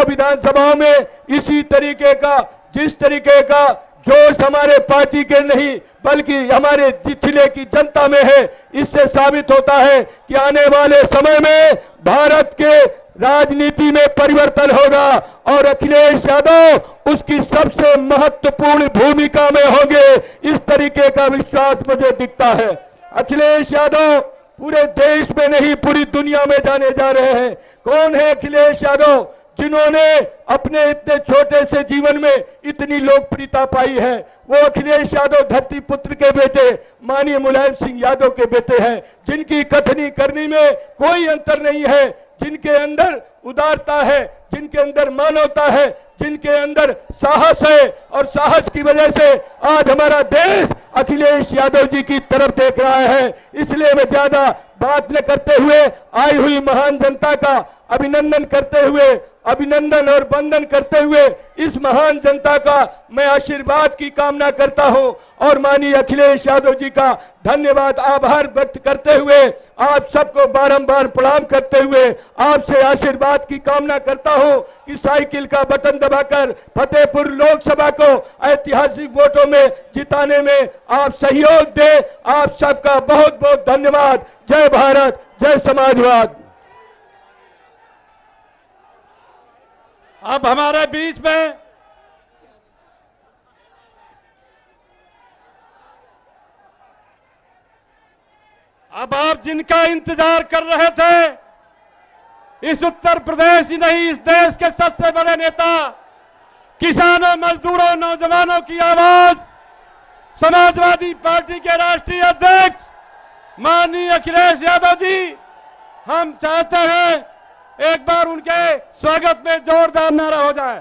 दोनों विधानसभाओं में इसी तरीके का, जिस तरीके का जोश हमारे पार्टी के नहीं बल्कि हमारे जिले की जनता में है, इससे साबित होता है कि आने वाले समय में भारत के राजनीति में परिवर्तन होगा और अखिलेश यादव उसकी सबसे महत्वपूर्ण भूमिका में होंगे। इस तरीके का विश्वास मुझे दिखता है। अखिलेश यादव पूरे देश में नहीं पूरी दुनिया में जाने जा रहे हैं। कौन है अखिलेश यादव, जिन्होंने अपने इतने छोटे से जीवन में इतनी लोकप्रियता पाई है? वो अखिलेश यादव धरती पुत्र के बेटे माननीय मुलायम सिंह यादव के बेटे हैं, जिनकी कथनी करनी में कोई अंतर नहीं है, जिनके अंदर उदारता है, जिनके अंदर मानवता है, जिनके अंदर साहस है, और साहस की वजह से आज हमारा देश अखिलेश यादव जी की तरफ देख रहा है। इसलिए मैं ज्यादा बात न करते हुए आई हुई महान जनता का अभिनंदन करते हुए, अभिनंदन और वंदन करते हुए इस महान जनता का मैं आशीर्वाद की कामना करता हूं और माननीय अखिलेश यादव जी का धन्यवाद, आभार व्यक्त करते हुए आप सबको बारंबार प्रणाम करते हुए आपसे आशीर्वाद की कामना करता हूं कि साइकिल का बटन दबाकर फतेहपुर लोकसभा को ऐतिहासिक वोटों में जिताने में आप सहयोग दें। आप सबका बहुत बहुत धन्यवाद। जय भारत, जय समाजवाद। अब हमारे बीच में अब आप जिनका इंतजार कर रहे थे, इस उत्तर प्रदेश ही नहीं इस देश के सबसे बड़े नेता, किसानों, मजदूरों, नौजवानों की आवाज, समाजवादी पार्टी के राष्ट्रीय अध्यक्ष माननीय अखिलेश यादव जी, हम चाहते हैं एक बार उनके स्वागत में जोरदार नारा हो जाए।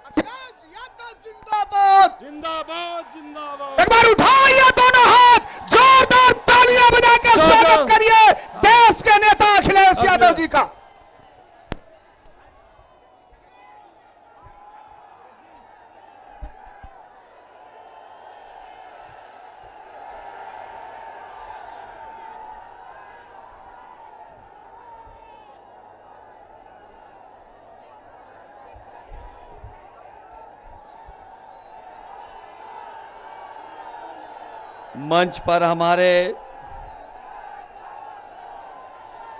अखिलेश यादव जिंदाबाद, जिंदाबाद, जिंदाबाद। एक बार उठाइए दोनों हाथ, जोरदार तालियां बजा के स्वागत करिए देश के नेता अखिलेश यादव जी का। मंच पर हमारे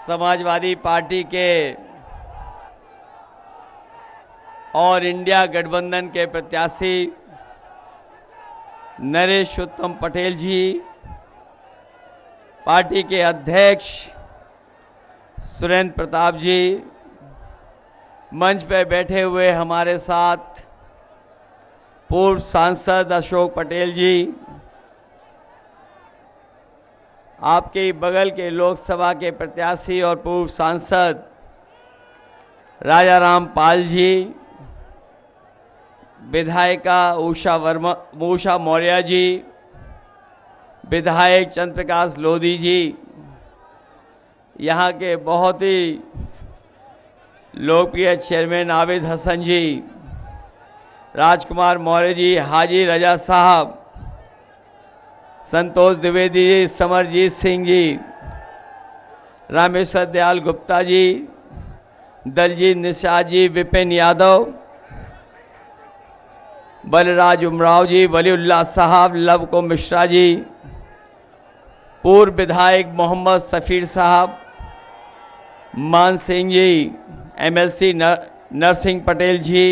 समाजवादी पार्टी के और इंडिया गठबंधन के प्रत्याशी नरेश उत्तम पटेल जी, पार्टी के अध्यक्ष सुरेंद्र प्रताप जी, मंच पर बैठे हुए हमारे साथ पूर्व सांसद अशोक पटेल जी, आपके बगल के लोकसभा के प्रत्याशी और पूर्व सांसद राजा राम पाल जी, विधायिका उषा मौर्य जी, विधायक चंद्र प्रकाश लोधी जी, यहाँ के बहुत ही लोकप्रिय चेयरमैन आबिद हसन जी, राजकुमार मौर्य जी, हाजी रजा साहब, संतोष द्विवेदी जी, समरजीत सिंह जी, रामेश्वर दयाल गुप्ता जी, दलजीत निषाद जी, विपिन यादव, बलराज उमराव जी, वलीउल्लाह साहब, लव को मिश्रा जी, पूर्व विधायक मोहम्मद सफीर साहब, मान सिंह जी, एमएलसी नरसिंह पटेल जी,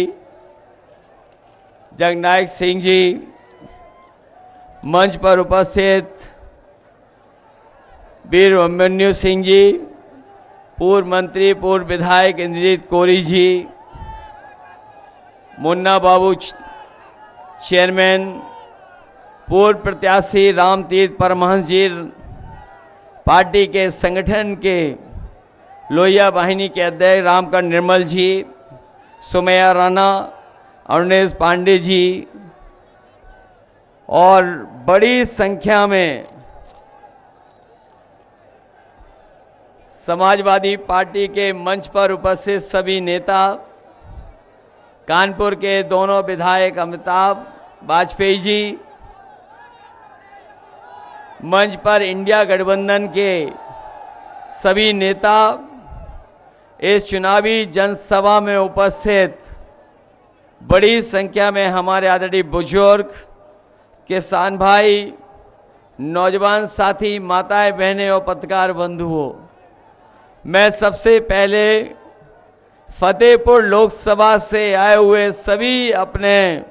जगनायक सिंह जी, मंच पर उपस्थित वीर अभिमन्यु सिंह जी, पूर्व मंत्री पूर्व विधायक इंद्रजीत कोरी जी, मुन्ना बाबू चेयरमैन, पूर्व प्रत्याशी रामतीर्थ परमहंस जी, पार्टी के संगठन के लोहिया वाहिनी के अध्यक्ष रामकर निर्मल जी, सुमैया राणा, अरुणेश पांडे जी और बड़ी संख्या में समाजवादी पार्टी के मंच पर उपस्थित सभी नेता, कानपुर के दोनों विधायक अमिताभ वाजपेयी जी, मंच पर इंडिया गठबंधन के सभी नेता, इस चुनावी जनसभा में उपस्थित बड़ी संख्या में हमारे आदरणीय बुजुर्ग, किसान भाई, नौजवान साथी, माताएं, बहनें और पत्रकार बंधुओं, मैं सबसे पहले फतेहपुर लोकसभा से आए हुए सभी अपने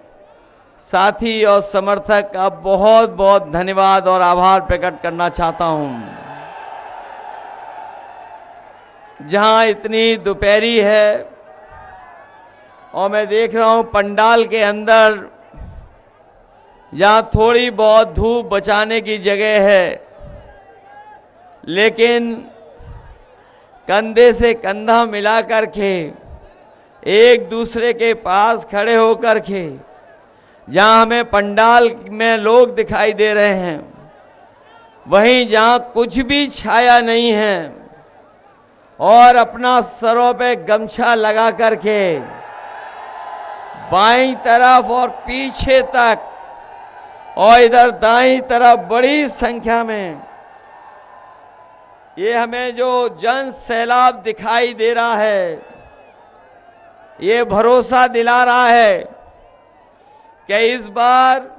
साथी और समर्थक का बहुत बहुत धन्यवाद और आभार प्रकट करना चाहता हूं। जहां इतनी दोपहरी है और मैं देख रहा हूं पंडाल के अंदर जहां थोड़ी बहुत धूप बचाने की जगह है, लेकिन कंधे से कंधा मिलाकर के एक दूसरे के पास खड़े होकर के जहां हमें पंडाल में लोग दिखाई दे रहे हैं, वहीं जहां कुछ भी छाया नहीं है और अपना सरों पे गमछा लगा करके बाईं तरफ और पीछे तक और इधर दाईं तरफ बड़ी संख्या में ये हमें जो जन सैलाब दिखाई दे रहा है, ये भरोसा दिला रहा है कि इस बार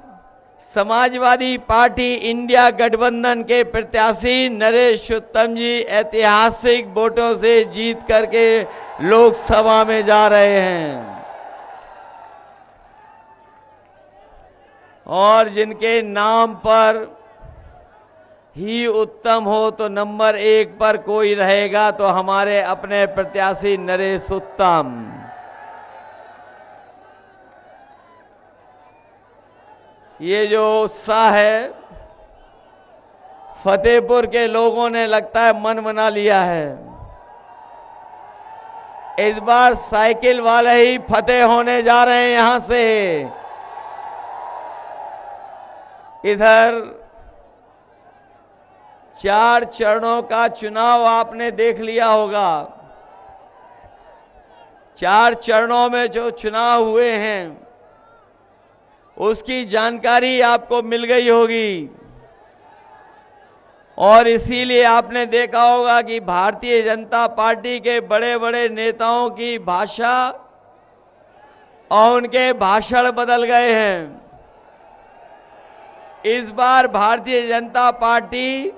समाजवादी पार्टी इंडिया गठबंधन के प्रत्याशी नरेश उत्तम जी ऐतिहासिक वोटों से जीत करके लोकसभा में जा रहे हैं और जिनके नाम पर ही उत्तम हो तो नंबर 1 पर कोई रहेगा तो हमारे अपने प्रत्याशी नरेश उत्तम। ये जो उत्साह है फतेहपुर के लोगों ने लगता है मन बना लिया है। इस बार साइकिल वाले ही फतेह होने जा रहे हैं। यहां से इधर 4 चरणों का चुनाव आपने देख लिया होगा। 4 चरणों में जो चुनाव हुए हैं उसकी जानकारी आपको मिल गई होगी और इसीलिए आपने देखा होगा कि भारतीय जनता पार्टी के बड़े बड़े नेताओं की भाषा और उनके भाषण बदल गए हैं। इस बार भारतीय जनता पार्टी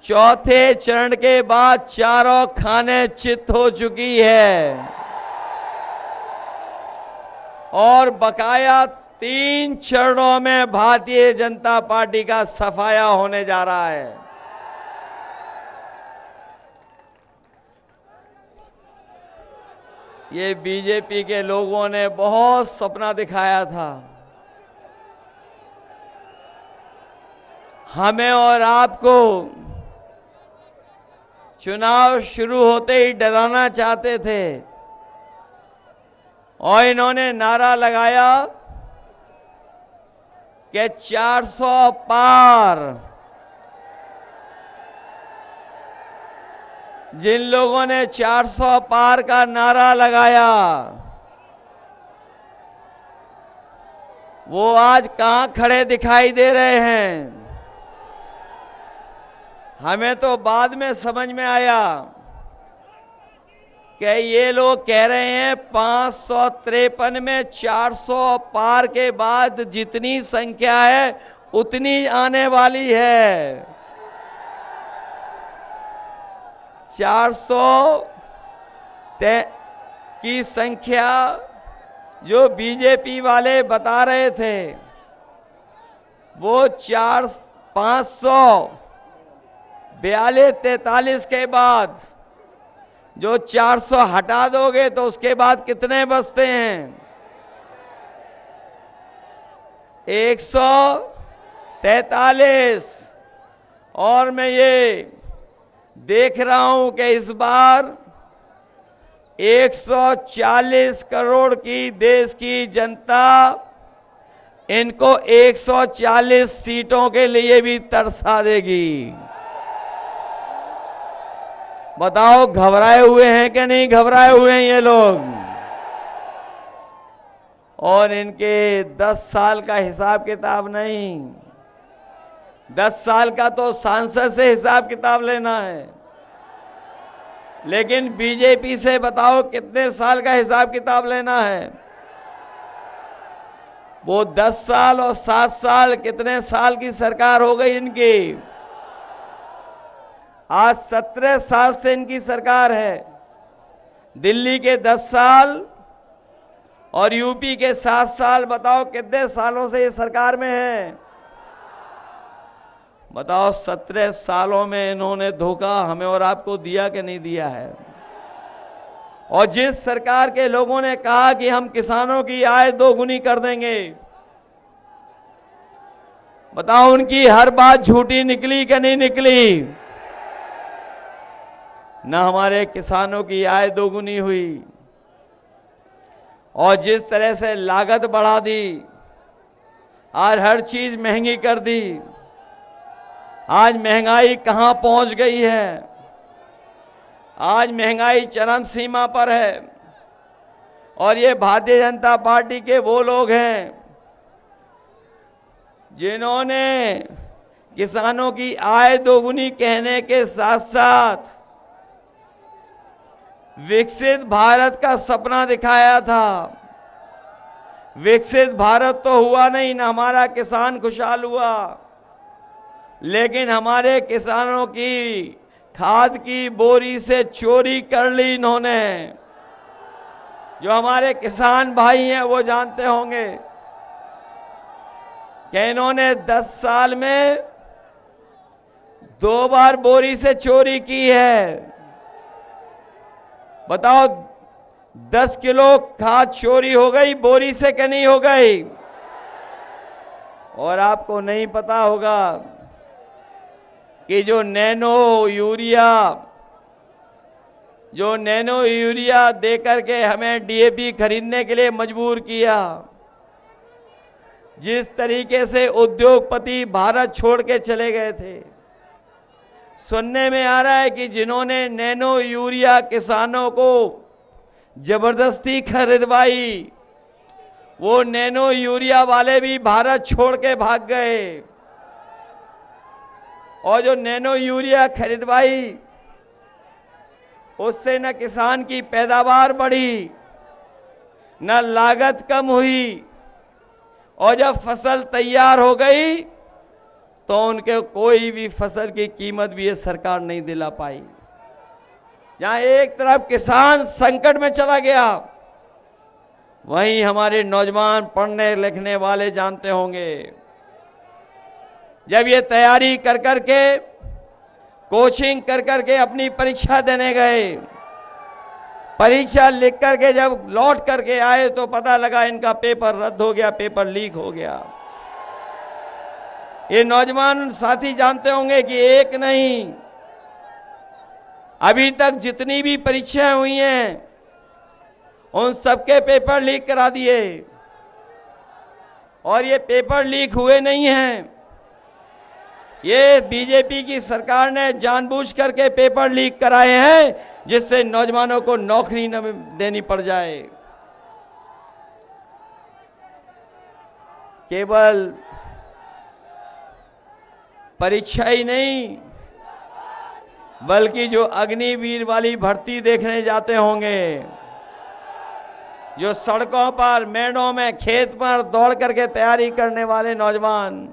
चौथे चरण के बाद चारों खाने चित हो चुकी है और बकाया 3 चरणों में भारतीय जनता पार्टी का सफाया होने जा रहा है। ये बीजेपी के लोगों ने बहुत सपना दिखाया था, हमें और आपको चुनाव शुरू होते ही डराना चाहते थे और इन्होंने नारा लगाया कि 400 पार। जिन लोगों ने 400 पार का नारा लगाया वो आज कहां खड़े दिखाई दे रहे हैं? हमें तो बाद में समझ में आया कि ये लोग कह रहे हैं 553 में 400 पार के बाद जितनी संख्या है उतनी आने वाली है। 400 की संख्या जो बीजेपी वाले बता रहे थे वो 542-43 के बाद जो 400 हटा दोगे तो उसके बाद कितने बचते हैं? 143। और मैं ये देख रहा हूं कि इस बार 140 करोड़ की देश की जनता इनको 140 सीटों के लिए भी तरसा देगी। बताओ घबराए हुए हैं कि नहीं घबराए हुए हैं ये लोग? और इनके 10 साल का हिसाब किताब नहीं, 10 साल का तो सांसद से हिसाब किताब लेना है, लेकिन बीजेपी से बताओ कितने साल का हिसाब किताब लेना है? वो 10 साल और 7 साल, कितने साल की सरकार हो गई इनकी? आज 17 साल से इनकी सरकार है। दिल्ली के 10 साल और यूपी के 7 साल, बताओ कितने सालों से ये सरकार में है? बताओ 17 सालों में इन्होंने धोखा हमें और आपको दिया कि नहीं दिया है? और जिस सरकार के लोगों ने कहा कि हम किसानों की आय दोगुनी कर देंगे, बताओ उनकी हर बात झूठी निकली कि नहीं निकली? न हमारे किसानों की आय दोगुनी हुई, और जिस तरह से लागत बढ़ा दी, आज हर चीज महंगी कर दी। आज महंगाई कहां पहुंच गई है? आज महंगाई चरम सीमा पर है। और ये भारतीय जनता पार्टी के वो लोग हैं जिन्होंने किसानों की आय दोगुनी कहने के साथ साथ विकसित भारत का सपना दिखाया था। विकसित भारत तो हुआ नहीं, ना हमारा किसान खुशहाल हुआ, लेकिन हमारे किसानों की खाद की बोरी से चोरी कर ली इन्होंने। जो हमारे किसान भाई हैं वो जानते होंगे कि इन्होंने 10 साल में 2 बार बोरी से चोरी की है। बताओ 10 किलो खाद चोरी हो गई बोरी से कि नहीं हो गई? और आपको नहीं पता होगा कि जो नैनो यूरिया देकर के हमें डीएपी खरीदने के लिए मजबूर किया, जिस तरीके से उद्योगपति भारत छोड़ के चले गए थे। सुनने में आ रहा है कि जिन्होंने नैनो यूरिया किसानों को जबरदस्ती खरीदवाई, वो नैनो यूरिया वाले भी भारत छोड़ के भाग गए। और जो नैनो यूरिया खरीदवाई, उससे न किसान की पैदावार बढ़ी, न लागत कम हुई, और जब फसल तैयार हो गई तो उनके कोई भी फसल की कीमत भी ये सरकार नहीं दिला पाई। जहां एक तरफ किसान संकट में चला गया, वहीं हमारे नौजवान पढ़ने लिखने वाले जानते होंगे, जब ये तैयारी कर करके, कोचिंग कर करके अपनी परीक्षा देने गए, परीक्षा लिख करके जब लौट करके आए तो पता लगा इनका पेपर रद्द हो गया, पेपर लीक हो गया। ये नौजवान साथी जानते होंगे कि एक नहीं, अभी तक जितनी भी परीक्षाएं हुई हैं उन सबके पेपर लीक करा दिए। और ये पेपर लीक हुए नहीं हैं, ये बीजेपी की सरकार ने जानबूझ करके पेपर लीक कराए हैं, जिससे नौजवानों को नौकरी न देनी पड़ जाए। केवल परीक्षा ही नहीं, बल्कि जो अग्निवीर वाली भर्ती देखने जाते होंगे, जो सड़कों पर, मेड़ों में, खेत पर दौड़ करके तैयारी करने वाले नौजवान,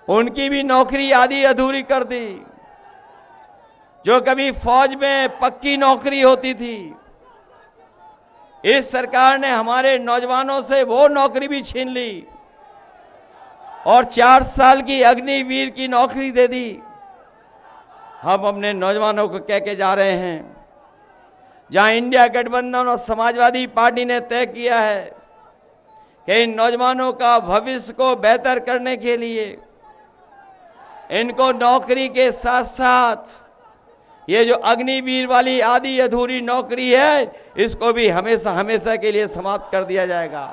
उनकी भी नौकरी आधी अधूरी कर दी। जो कभी फौज में पक्की नौकरी होती थी, इस सरकार ने हमारे नौजवानों से वो नौकरी भी छीन ली और 4 साल की अग्निवीर की नौकरी दे दी। हम अपने नौजवानों को कह के जा रहे हैं, जहां इंडिया गठबंधन और समाजवादी पार्टी ने तय किया है कि इन नौजवानों का भविष्य को बेहतर करने के लिए इनको नौकरी के साथ साथ ये जो अग्निवीर वाली आधी अधूरी नौकरी है, इसको भी हमेशा हमेशा के लिए समाप्त कर दिया जाएगा।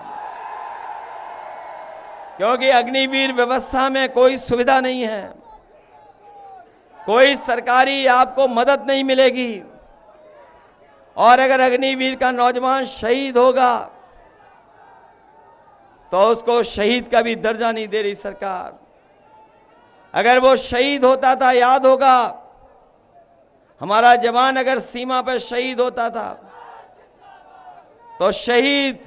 क्योंकि अग्निवीर व्यवस्था में कोई सुविधा नहीं है, कोई सरकारी आपको मदद नहीं मिलेगी। और अगर अग्निवीर का नौजवान शहीद होगा तो उसको शहीद का भी दर्जा नहीं दे रही सरकार। अगर वो शहीद होता था, याद होगा, हमारा जवान अगर सीमा पर शहीद होता था तो शहीद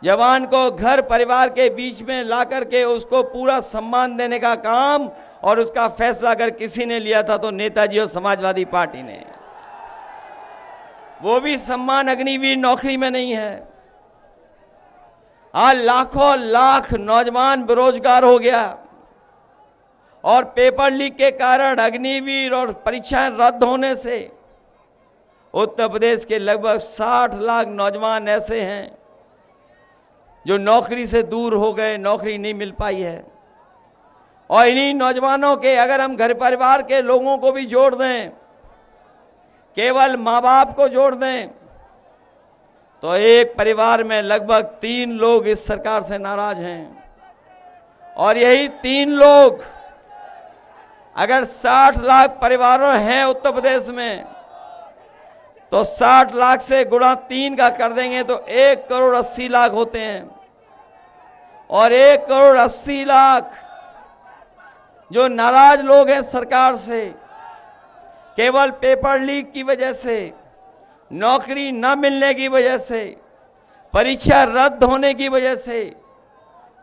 जवान को घर परिवार के बीच में ला करके उसको पूरा सम्मान देने का काम और उसका फैसला अगर किसी ने लिया था तो नेताजी और समाजवादी पार्टी ने। वो भी सम्मान अग्निवीर नौकरी में नहीं है। आज लाखों लाख नौजवान बेरोजगार हो गया और पेपर लीक के कारण अग्निवीर और परीक्षाएं रद्द होने से उत्तर प्रदेश के लगभग 60 लाख नौजवान ऐसे हैं जो नौकरी से दूर हो गए, नौकरी नहीं मिल पाई है। और इन्हीं नौजवानों के अगर हम घर परिवार के लोगों को भी जोड़ दें, केवल मां बाप को जोड़ दें, तो एक परिवार में लगभग 3 लोग इस सरकार से नाराज हैं। और यही 3 लोग अगर 60 लाख परिवारों हैं उत्तर प्रदेश में, तो 60 लाख से गुणा 3 का कर देंगे तो 1 करोड़ 80 लाख होते हैं। और 1 करोड़ 80 लाख जो नाराज लोग हैं सरकार से, केवल पेपर लीक की वजह से, नौकरी न मिलने की वजह से, परीक्षा रद्द होने की वजह से,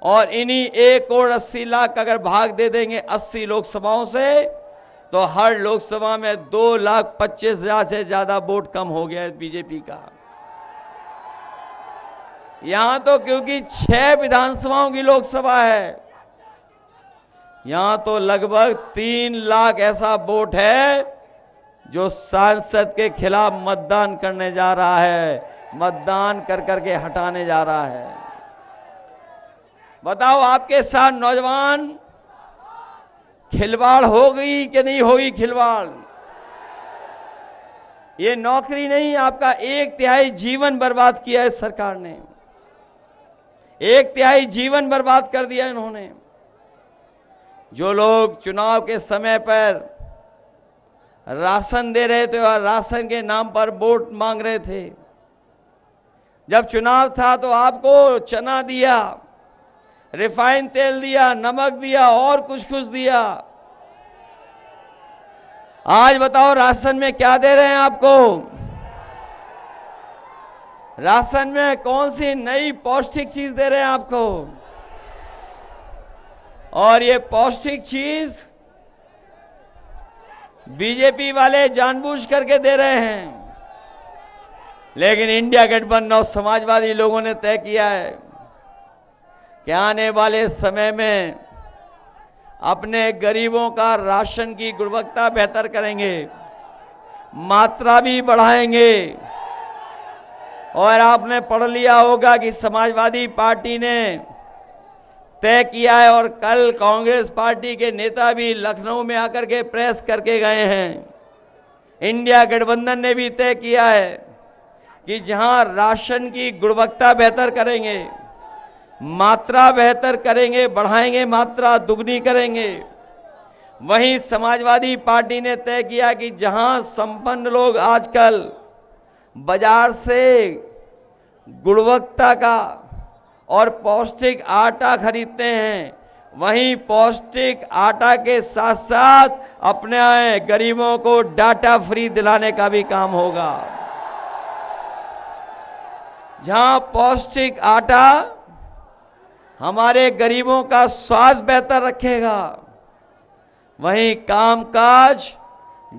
और इन्हीं 1 करोड़ 80 लाख अगर भाग दे देंगे 80 लोकसभाओं से, तो हर लोकसभा में 2,25,000 से ज्यादा वोट कम हो गया है बीजेपी का। यहां तो क्योंकि 6 विधानसभाओं की लोकसभा है, यहां तो लगभग 3 लाख ऐसा वोट है जो सांसद के खिलाफ मतदान करने जा रहा है, मतदान कर करके हटाने जा रहा है। बताओ आपके साथ नौजवान खिलवाड़ हो गई कि नहीं होगी खिलवाड़? ये नौकरी नहीं, आपका 1/3 जीवन बर्बाद किया है सरकार ने। 1/3 जीवन बर्बाद कर दिया इन्होंने। जो लोग चुनाव के समय पर राशन दे रहे थे और राशन के नाम पर वोट मांग रहे थे, जब चुनाव था तो आपको चना दिया, रिफाइन तेल दिया, नमक दिया और कुछ कुछ दिया। आज बताओ राशन में क्या दे रहे हैं आपको? राशन में कौन सी नई पौष्टिक चीज दे रहे हैं आपको? और ये पौष्टिक चीज बीजेपी वाले जानबूझ करके दे रहे हैं। लेकिन इंडिया गठबंधन और समाजवादी लोगों ने तय किया है कि आने वाले समय में अपने गरीबों का राशन की गुणवत्ता बेहतर करेंगे, मात्रा भी बढ़ाएंगे। और आपने पढ़ लिया होगा कि समाजवादी पार्टी ने तय किया है, और कल कांग्रेस पार्टी के नेता भी लखनऊ में आकर के प्रेस करके गए हैं, इंडिया गठबंधन ने भी तय किया है कि जहां राशन की गुणवत्ता बेहतर करेंगे, मात्रा बेहतर करेंगे, बढ़ाएंगे, मात्रा दुगनी करेंगे। वहीं समाजवादी पार्टी ने तय किया कि जहां संपन्न लोग आजकल बाजार से गुणवत्ता का और पौष्टिक आटा खरीदते हैं, वहीं पौष्टिक आटा के साथ साथ अपने गरीबों को डाटा फ्री दिलाने का भी काम होगा। जहां पौष्टिक आटा हमारे गरीबों का स्वास्थ्य बेहतर रखेगा, वहीं कामकाज,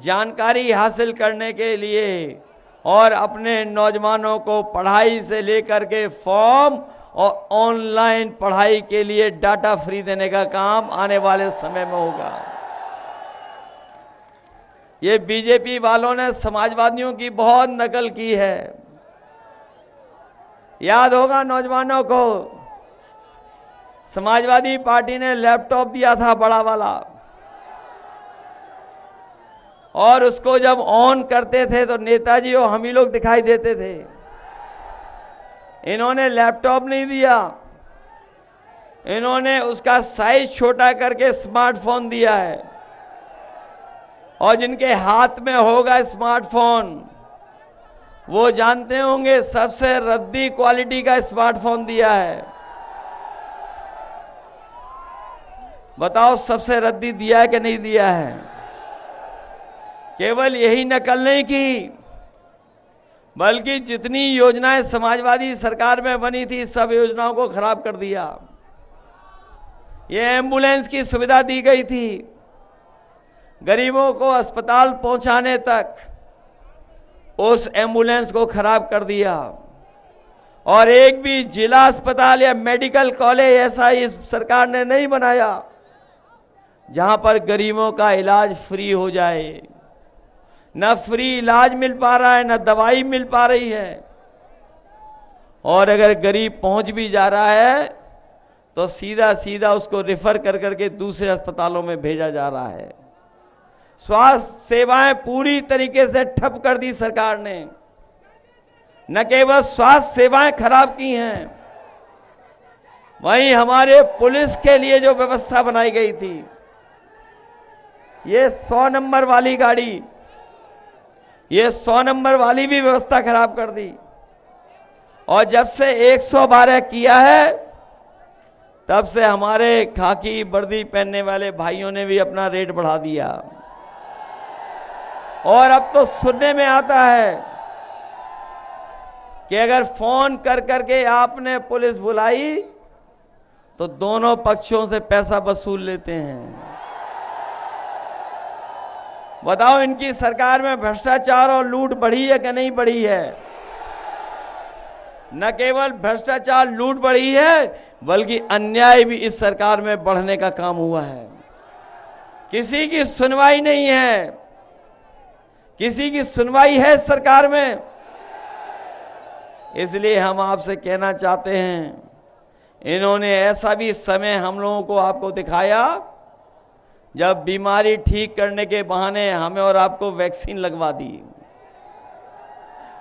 जानकारी हासिल करने के लिए और अपने नौजवानों को पढ़ाई से लेकर के फॉर्म और ऑनलाइन पढ़ाई के लिए डाटा फ्री देने का काम आने वाले समय में होगा। ये बीजेपी वालों ने समाजवादियों की बहुत नकल की है। याद होगा नौजवानों को, समाजवादी पार्टी ने लैपटॉप दिया था बड़ा वाला, और उसको जब ऑन करते थे तो नेताजी और हम ही लोग दिखाई देते थे। इन्होंने लैपटॉप नहीं दिया, इन्होंने उसका साइज छोटा करके स्मार्टफोन दिया है। और जिनके हाथ में होगा स्मार्टफोन, वो जानते होंगे सबसे रद्दी क्वालिटी का स्मार्टफोन दिया है। बताओ सबसे रद्दी दिया है कि नहीं दिया है? केवल यही नकल नहीं की, बल्कि जितनी योजनाएं समाजवादी सरकार में बनी थी सब योजनाओं को खराब कर दिया। ये एम्बुलेंस की सुविधा दी गई थी, गरीबों को अस्पताल पहुंचाने तक उस एम्बुलेंस को खराब कर दिया। और एक भी जिला अस्पताल या मेडिकल कॉलेज ऐसा इस सरकार ने नहीं बनाया जहां पर गरीबों का इलाज फ्री हो जाए। न फ्री इलाज मिल पा रहा है, न दवाई मिल पा रही है। और अगर गरीब पहुंच भी जा रहा है तो सीधा सीधा उसको रेफर कर करके दूसरे अस्पतालों में भेजा जा रहा है। स्वास्थ्य सेवाएं पूरी तरीके से ठप कर दी सरकार ने। न केवल स्वास्थ्य सेवाएं खराब की हैं, वहीं हमारे पुलिस के लिए जो व्यवस्था बनाई गई थी, ये 100 नंबर वाली गाड़ी, ये 100 नंबर वाली भी व्यवस्था खराब कर दी। और जब से 112 किया है तब से हमारे खाकी वर्दी पहनने वाले भाइयों ने भी अपना रेट बढ़ा दिया। और अब तो सुनने में आता है कि अगर फोन कर करके आपने पुलिस बुलाई तो दोनों पक्षों से पैसा वसूल लेते हैं। बताओ, इनकी सरकार में भ्रष्टाचार और लूट बढ़ी है कि नहीं बढ़ी है? न केवल भ्रष्टाचार लूट बढ़ी है, बल्कि अन्याय भी इस सरकार में बढ़ने का काम हुआ है। किसी की सुनवाई नहीं है। किसी की सुनवाई है सरकार में? इसलिए हम आपसे कहना चाहते हैं, इन्होंने ऐसा भी समय हम लोगों को आपको दिखाया जब बीमारी ठीक करने के बहाने हमें और आपको वैक्सीन लगवा दी।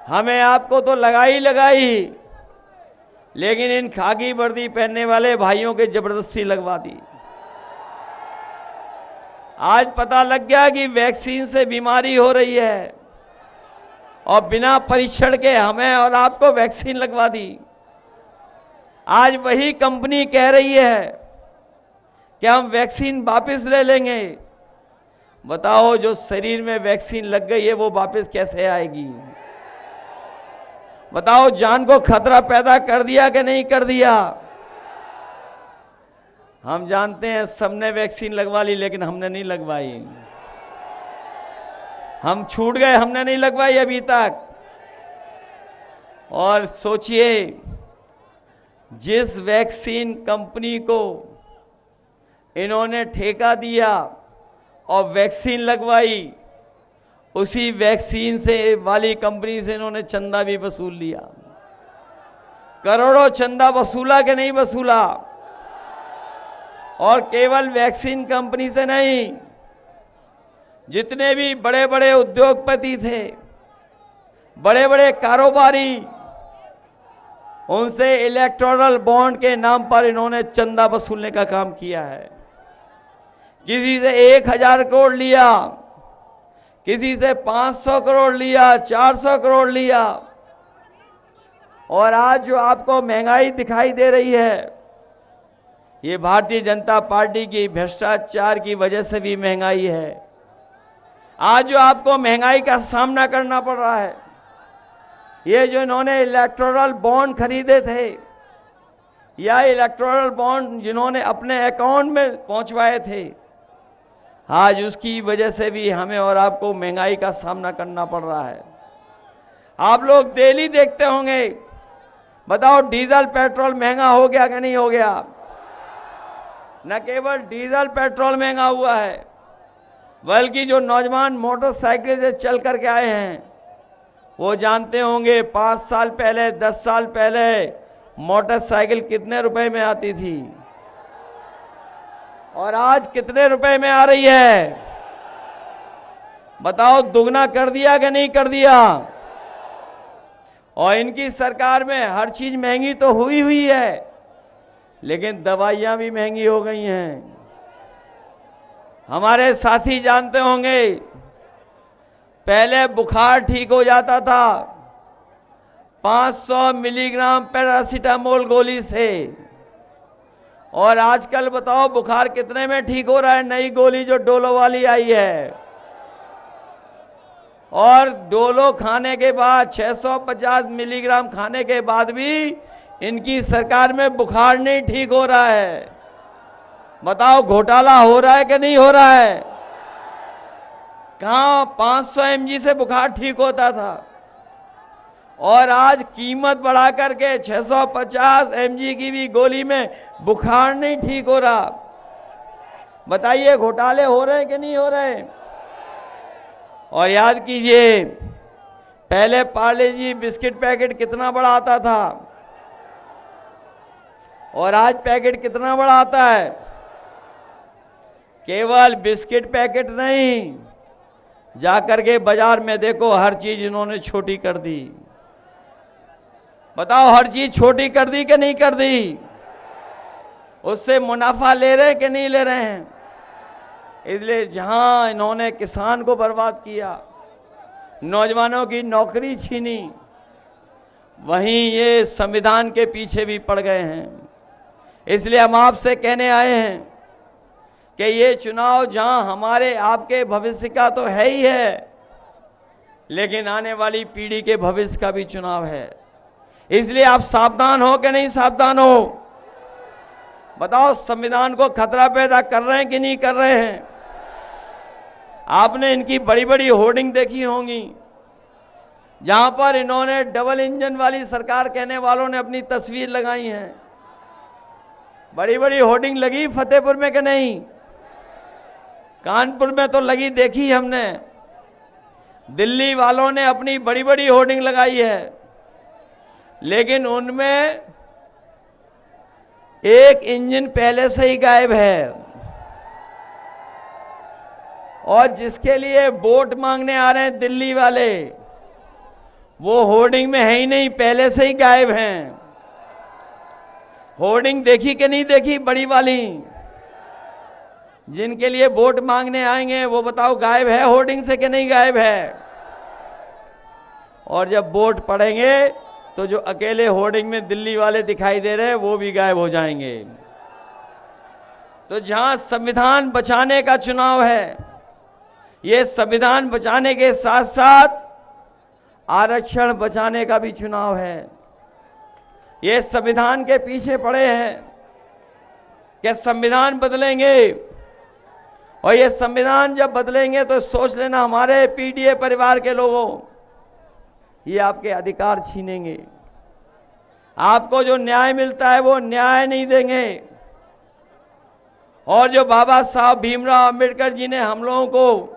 हमें आपको तो लगाई, लेकिन इन खाकी वर्दी पहनने वाले भाइयों के जबरदस्ती लगवा दी। आज पता लग गया कि वैक्सीन से बीमारी हो रही है और बिना परीक्षण के हमें और आपको वैक्सीन लगवा दी। आज वही कंपनी कह रही है कि हम वैक्सीन वापस ले लेंगे। बताओ, जो शरीर में वैक्सीन लग गई है वो वापस कैसे आएगी? बताओ, जान को खतरा पैदा कर दिया कि नहीं कर दिया? हम जानते हैं सबने वैक्सीन लगवा ली, लेकिन हमने नहीं लगवाई। हम छूट गए, हमने नहीं लगवाई अभी तक। और सोचिए, जिस वैक्सीन कंपनी को इन्होंने ठेका दिया और वैक्सीन लगवाई, उसी वैक्सीन से वाली कंपनी से इन्होंने चंदा भी वसूल लिया। करोड़ों चंदा वसूला कि नहीं वसूला? और केवल वैक्सीन कंपनी से नहीं, जितने भी बड़े बड़े उद्योगपति थे, बड़े बड़े कारोबारी, उनसे इलेक्टोरल बॉन्ड के नाम पर इन्होंने चंदा वसूलने का काम किया है। किसी से 1000 करोड़ लिया, किसी से 500 करोड़ लिया, 400 करोड़ लिया। और आज जो आपको महंगाई दिखाई दे रही है, ये भारतीय जनता पार्टी की भ्रष्टाचार की वजह से भी महंगाई है। आज जो आपको महंगाई का सामना करना पड़ रहा है, ये जो इन्होंने इलेक्टोरल बॉन्ड खरीदे थे या इलेक्टोरल बॉन्ड जिन्होंने अपने अकाउंट में पहुंचवाए थे, आज उसकी वजह से भी हमें और आपको महंगाई का सामना करना पड़ रहा है। आप लोग डेली देखते होंगे। बताओ, डीजल पेट्रोल महंगा हो गया कि नहीं हो गया? न केवल डीजल पेट्रोल महंगा हुआ है, बल्कि जो नौजवान मोटरसाइकिल से चल करके आए हैं वो जानते होंगे 5 साल पहले, 10 साल पहले मोटरसाइकिल कितने रुपए में आती थी और आज कितने रुपए में आ रही है? बताओ, दुगना कर दिया कि नहीं कर दिया? और इनकी सरकार में हर चीज महंगी तो हुई है, लेकिन दवाइयां भी महंगी हो गई हैं। हमारे साथी जानते होंगे, पहले बुखार ठीक हो जाता था 500 मिलीग्राम पैरासीटामोल गोली से, और आजकल बताओ बुखार कितने में ठीक हो रहा है? नई गोली जो डोलो वाली आई है। और डोलो खाने के बाद 650 मिलीग्राम खाने के बाद भी इनकी सरकार में बुखार नहीं ठीक हो रहा है। बताओ घोटाला हो रहा है कि नहीं हो रहा है? कहां 500 mg से बुखार ठीक होता था और आज कीमत बढ़ा करके 650 mg की भी गोली में बुखार नहीं ठीक हो रहा। बताइए घोटाले हो रहे हैं कि नहीं हो रहे? और याद कीजिए, पहले पार्ले जी बिस्किट पैकेट कितना बड़ा आता था और आज पैकेट कितना बड़ा आता है? केवल बिस्किट पैकेट नहीं, जाकर के बाजार में देखो हर चीज इन्होंने छोटी कर दी। बताओ हर चीज छोटी कर दी कि नहीं कर दी? उससे मुनाफा ले रहे कि नहीं ले रहे हैं? इसलिए जहां इन्होंने किसान को बर्बाद किया, नौजवानों की नौकरी छीनी, वहीं ये संविधान के पीछे भी पड़ गए हैं। इसलिए हम आपसे कहने आए हैं कि ये चुनाव जहां हमारे आपके भविष्य का तो है ही है, लेकिन आने वाली पीढ़ी के भविष्य का भी चुनाव है। इसलिए आप सावधान हो कि नहीं सावधान हो? बताओ संविधान को खतरा पैदा कर रहे हैं कि नहीं कर रहे हैं? आपने इनकी बड़ी बड़ी होर्डिंग देखी होंगी, जहां पर इन्होंने डबल इंजन वाली सरकार कहने वालों ने अपनी तस्वीर लगाई है। बड़ी बड़ी होर्डिंग लगी फतेहपुर में कि नहीं? कानपुर में तो लगी, देखी हमने। दिल्ली वालों ने अपनी बड़ी बड़ी होर्डिंग लगाई है, लेकिन उनमें एक इंजन पहले से ही गायब है और जिसके लिए वोट मांगने आ रहे हैं दिल्ली वाले, वो होर्डिंग में है ही नहीं, पहले से ही गायब हैं। होर्डिंग देखी कि नहीं देखी बड़ी वाली? जिनके लिए वोट मांगने आएंगे वो बताओ गायब है होर्डिंग से कि नहीं गायब है? और जब वोट पड़ेंगे तो जो अकेले होर्डिंग में दिल्ली वाले दिखाई दे रहे हैं वो भी गायब हो जाएंगे। तो जहां संविधान बचाने का चुनाव है, ये संविधान बचाने के साथ साथ आरक्षण बचाने का भी चुनाव है। ये संविधान के पीछे पड़े हैं कि संविधान बदलेंगे, और ये संविधान जब बदलेंगे तो सोच लेना हमारे पीडीए परिवार के लोगों, ये आपके अधिकार छीनेंगे। आपको जो न्याय मिलता है वो न्याय नहीं देंगे। और जो बाबा साहब भीमराव अंबेडकर जी ने हम लोगों को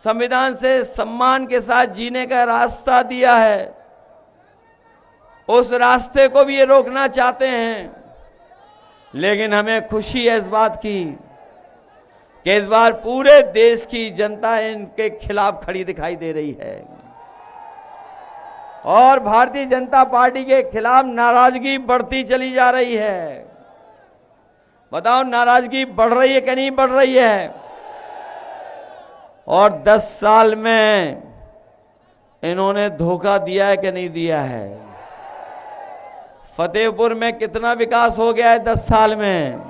संविधान से सम्मान के साथ जीने का रास्ता दिया है, उस रास्ते को भी ये रोकना चाहते हैं। लेकिन हमें खुशी है इस बात की कि इस बार पूरे देश की जनता इनके खिलाफ खड़ी दिखाई दे रही है और भारतीय जनता पार्टी के खिलाफ नाराजगी बढ़ती चली जा रही है। बताओ नाराजगी बढ़ रही है कि नहीं बढ़ रही है? और 10 साल में इन्होंने धोखा दिया है कि नहीं दिया है? फतेहपुर में कितना विकास हो गया है 10 साल में?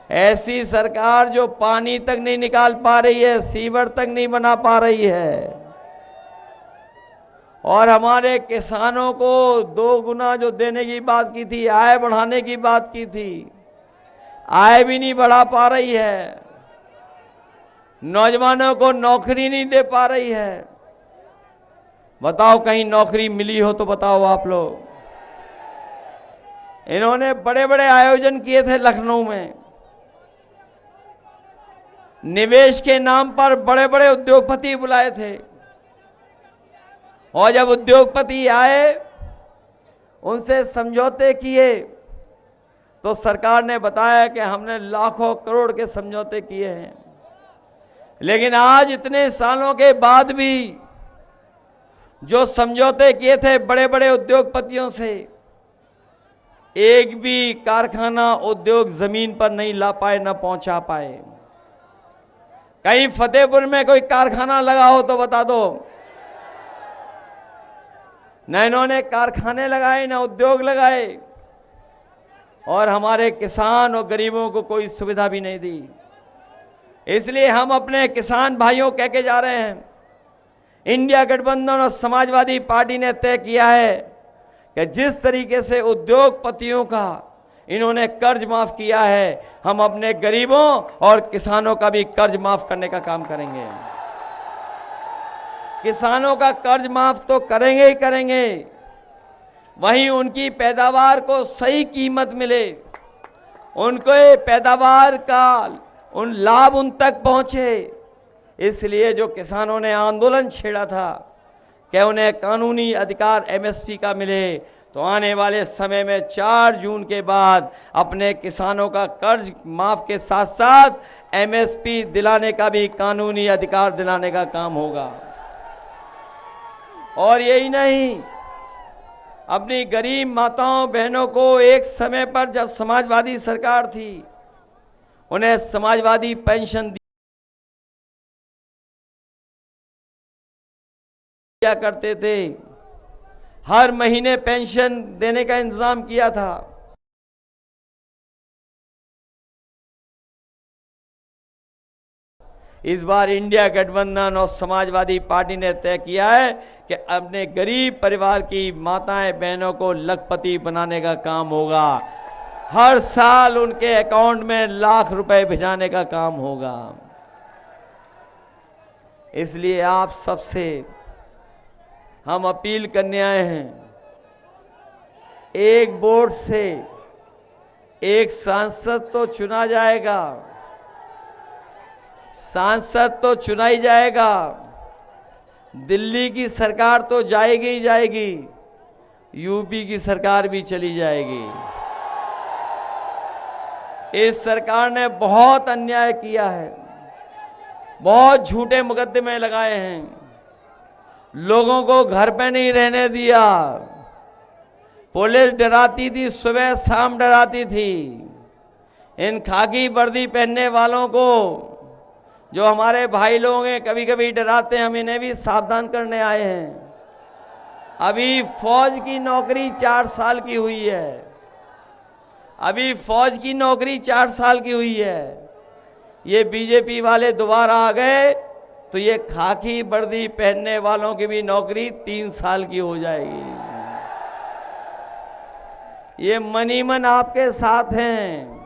ऐसी सरकार जो पानी तक नहीं निकाल पा रही है, सीवर तक नहीं बना पा रही है, और हमारे किसानों को 2 गुना जो देने की बात की थी, आय बढ़ाने की बात की थी, आय भी नहीं बढ़ा पा रही है। नौजवानों को नौकरी नहीं दे पा रही है। बताओ कहीं नौकरी मिली हो तो बताओ आप लोग। इन्होंने बड़े बड़े आयोजन किए थे लखनऊ में, निवेश के नाम पर बड़े बड़े उद्योगपति बुलाए थे, और जब उद्योगपति आए उनसे समझौते किए तो सरकार ने बताया कि हमने लाखों करोड़ के समझौते किए हैं। लेकिन आज इतने सालों के बाद भी जो समझौते किए थे बड़े बड़े उद्योगपतियों से, एक भी कारखाना उद्योग जमीन पर नहीं ला पाए, न पहुंचा पाए। कहीं फतेहपुर में कोई कारखाना लगा हो तो बता दो। न इन्होंने कारखाने लगाए, न उद्योग लगाए, और हमारे किसान और गरीबों को कोई सुविधा भी नहीं दी। इसलिए हम अपने किसान भाइयों कह के जा रहे हैं, इंडिया गठबंधन और समाजवादी पार्टी ने तय किया है कि जिस तरीके से उद्योगपतियों का इन्होंने कर्ज माफ किया है, हम अपने गरीबों और किसानों का भी कर्ज माफ करने का काम करेंगे। किसानों का कर्ज माफ तो करेंगे ही करेंगे, वहीं उनकी पैदावार को सही कीमत मिले, उनको पैदावार का उन लाभ उन तक पहुंचे। इसलिए जो किसानों ने आंदोलन छेड़ा था कि उन्हें कानूनी अधिकार एमएसपी का मिले, तो आने वाले समय में 4 जून के बाद अपने किसानों का कर्ज माफ के साथ साथ एमएसपी दिलाने का भी कानूनी अधिकार दिलाने का काम होगा। और यही नहीं, अपनी गरीब माताओं बहनों को एक समय पर जब समाजवादी सरकार थी, उन्हें समाजवादी पेंशन दिया करते थे, हर महीने पेंशन देने का इंतजाम किया था। इस बार इंडिया गठबंधन और समाजवादी पार्टी ने तय किया है कि अपने गरीब परिवार की माताएं बहनों को लखपति बनाने का काम होगा। हर साल उनके अकाउंट में लाख रुपए भिजाने का काम होगा। इसलिए आप सबसे हम अपील करने आए हैं, एक वोट से एक सांसद तो चुना जाएगा, सांसद तो चुना ही जाएगा, दिल्ली की सरकार तो जाएगी ही जाएगी, यूपी की सरकार भी चली जाएगी। इस सरकार ने बहुत अन्याय किया है, बहुत झूठे मुकदमे लगाए हैं, लोगों को घर पे नहीं रहने दिया, पुलिस डराती थी, सुबह शाम डराती थी। इन खाकी वर्दी पहनने वालों को जो हमारे भाई लोग हैं कभी कभी डराते हैं, हम इन्हें भी सावधान करने आए हैं। अभी फौज की नौकरी 4 साल की हुई है, अभी फौज की नौकरी 4 साल की हुई है। ये बीजेपी वाले दोबारा आ गए तो ये खाकी वर्दी पहनने वालों की भी नौकरी 3 साल की हो जाएगी। ये मनी मन आपके साथ हैं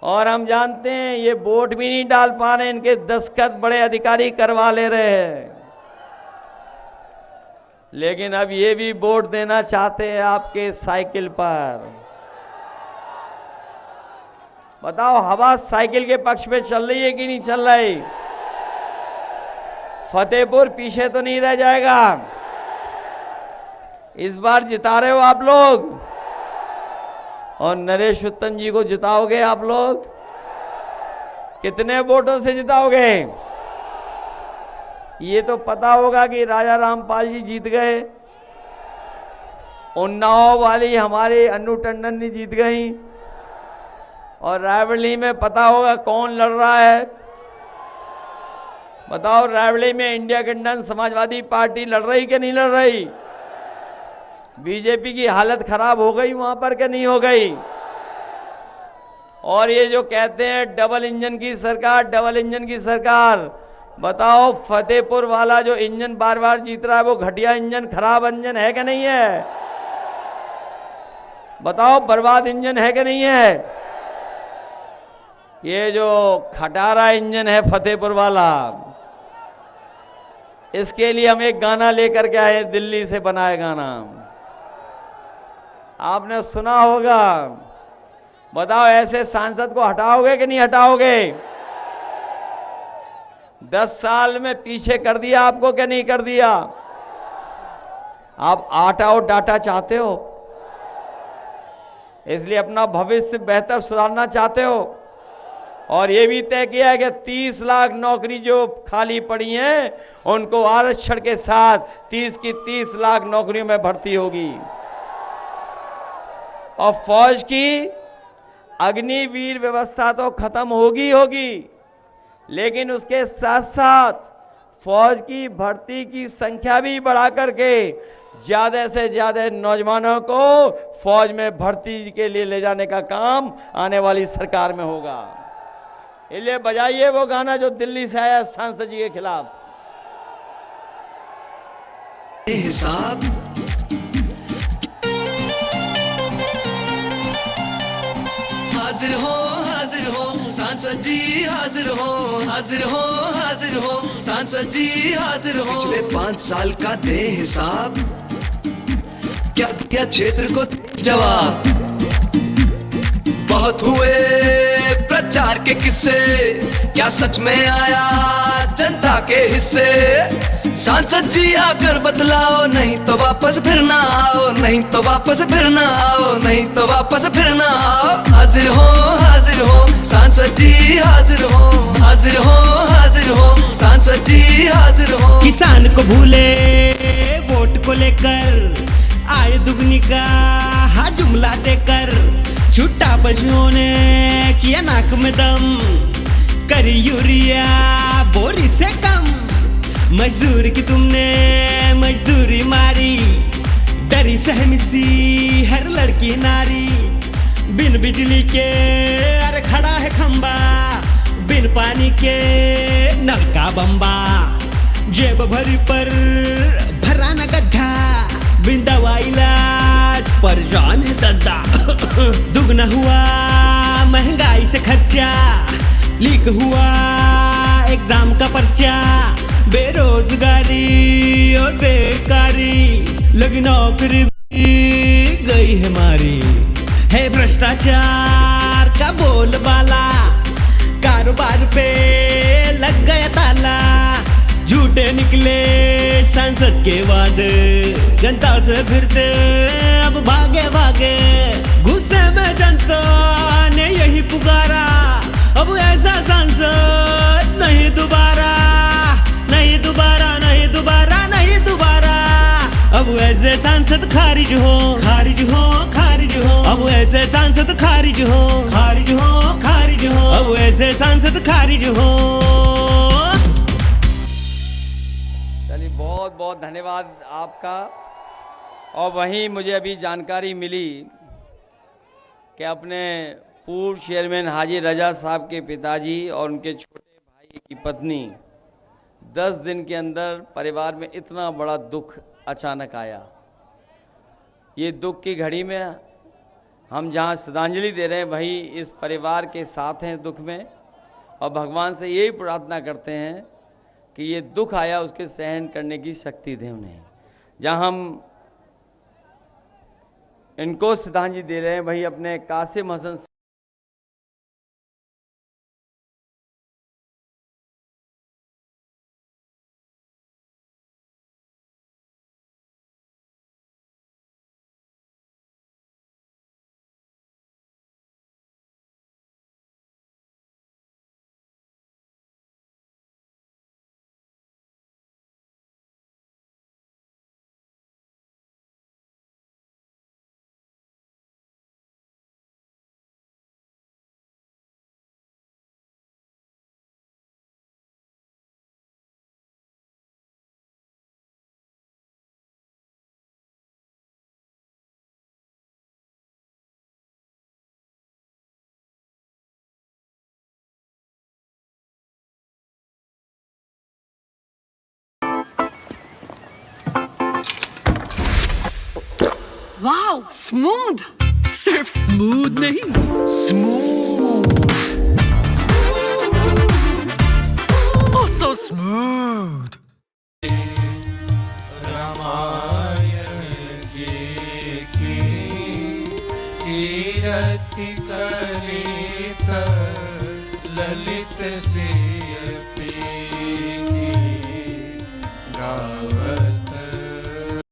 और हम जानते हैं ये वोट भी नहीं डाल पा रहे, इनके दस्तखत बड़े अधिकारी करवा ले रहे हैं, लेकिन अब ये भी वोट देना चाहते हैं आपके साइकिल पर। बताओ, हवा साइकिल के पक्ष में चल रही है कि नहीं चल रही? फतेहपुर पीछे तो नहीं रह जाएगा? इस बार जिता रहे हो आप लोग, और नरेश उत्तम जी को जिताओगे आप लोग? कितने वोटों से जिताओगे? ये तो पता होगा कि राजा रामपाल जी जीत गए, उन्नाव वाली हमारी अन्नू टंडन जी जीत गई, और रायबरेली में पता होगा कौन लड़ रहा है। बताओ, रायबरेली में इंडिया गठबंधन समाजवादी पार्टी लड़ रही कि नहीं लड़ रही? बीजेपी की हालत खराब हो गई वहां पर कि नहीं हो गई? और ये जो कहते हैं डबल इंजन की सरकार, डबल इंजन की सरकार, बताओ फतेहपुर वाला जो इंजन बार बार जीत रहा है वो घटिया इंजन, खराब इंजन है कि नहीं है? बताओ, बर्बाद इंजन है कि नहीं है? ये जो खटारा इंजन है फतेहपुर वाला, इसके लिए हम एक गाना लेकर के आए, दिल्ली से बनाए गाना, आपने सुना होगा। बताओ, ऐसे सांसद को हटाओगे कि नहीं हटाओगे? 10 साल में पीछे कर दिया आपको कि नहीं कर दिया? आप आटा और डाटा चाहते हो, इसलिए अपना भविष्य बेहतर सुधारना चाहते हो, और ये भी तय किया है कि 30 लाख नौकरी जो खाली पड़ी हैं उनको आरक्षण के साथ 30 की 30 लाख नौकरियों में भर्ती होगी। और फौज की अग्निवीर व्यवस्था तो खत्म होगी, लेकिन उसके साथ साथ फौज की भर्ती की संख्या भी बढ़ा करके ज्यादा से ज्यादा नौजवानों को फौज में भर्ती के लिए ले जाने का काम आने वाली सरकार में होगा। इसलिए बजाइए वो गाना जो दिल्ली से आया सांसद जी के खिलाफ। हिसाब हाजिर हो सांसद जी, हाजिर हो सांसद जी, हाजिर हो। पिछले 5 साल का दे हिसाब, क्या दिया क्षेत्र को जवाब। बहुत हुए प्रचार के किस्से, क्या सच में आया जनता के हिस्से। सांसद जी आकर बतलाओ, नहीं तो वापस फिर ना आओ, नहीं तो वापस फिर ना आओ, नहीं तो वापस फिर ना आओ। हाजिर हो सांसद जी, हाजिर हो सांसद जी, हाजिर हो। किसान को भूले वोट को लेकर, आय दुगनी का जुमला देकर, छुट्टा पशुओं ने किया नाक में दम, करी यूरिया बोरी से कम। मजदूर की तुमने मजदूरी मारी, डरी सहमी सी हर लड़की नारी। बिन बिजली के अरे खड़ा है खंबा, बिन पानी के नल का बम्बा। जेब भरी पर भरा न गड्ढा, बिन दवा इलाज पर जान है दद्दा। दुगना हुआ महंगाई से खर्चा, लीक हुआ एग्जाम का पर्चा। बेरोजगारी और बेकारी, लगी नौकरी भी गई है मारी। है भ्रष्टाचार का बोलबाला, कारोबार पे लग गया ताला। झूठे निकले सांसद के वादे, जनता से फिरते अब भागे भागे। गुस्से में जनता ने यही पुकारा, अब ऐसा सांसद नहीं दोबारा, नहीं दोबारा, नहीं दोबारा, नहीं दोबारा। अब ऐसे सांसद खारिज हो, खारिज हो, खारिज हो। अब ऐसे सांसद खारिज हो, खारिज हो, खारिज हो। अब ऐसे सांसद खारिज हो। चलिए, बहुत बहुत धन्यवाद आपका। और वहीं मुझे अभी जानकारी मिली कि अपने पूर्व चेयरमैन हाजी रजा साहब के पिताजी और उनके छोटे भाई की पत्नी 10 दिन के अंदर परिवार में इतना बड़ा दुख अचानक आया। ये दुख की घड़ी में हम जहां श्रद्धांजलि दे रहे हैं, वही इस परिवार के साथ हैं दुख में, और भगवान से यही प्रार्थना करते हैं कि ये दुख आया उसके सहन करने की शक्ति दे उन्हें। जहां हम इनको श्रद्धांजलि दे रहे हैं, वही अपने कासिम हसन वाओ, स्मूथ। सिर्फ स्मूथ नहीं, स्मूथ, ओह सो स्मूथ। रामायण जी की कीरति कलित ललित सी